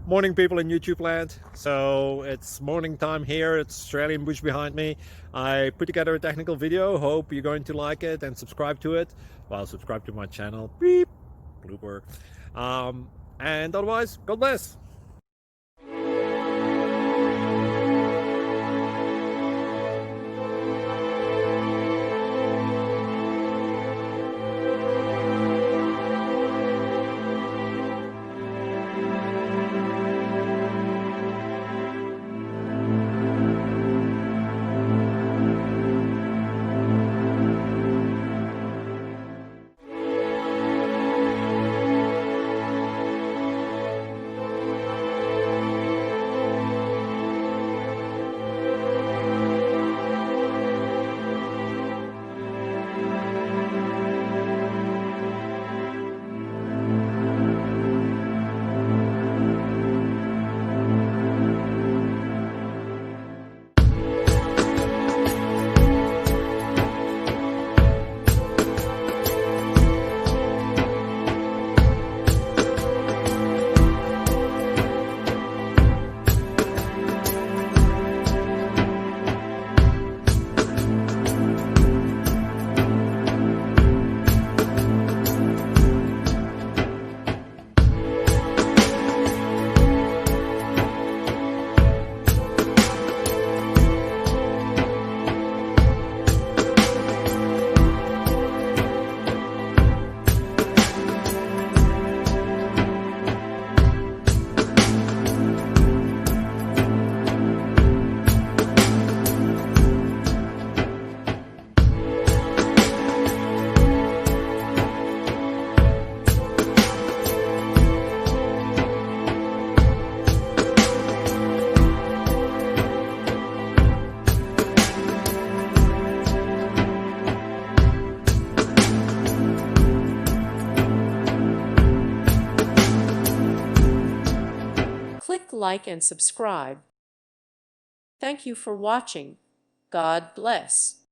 Morning, people in YouTube land. So it's morning time here. It's Australian bush behind me. I put together a technical video. Hope you're going to like it and subscribe to it. Well, subscribe to my channel. Beep. Blooper. And otherwise, God bless. Click like and subscribe. Thank you for watching. God bless.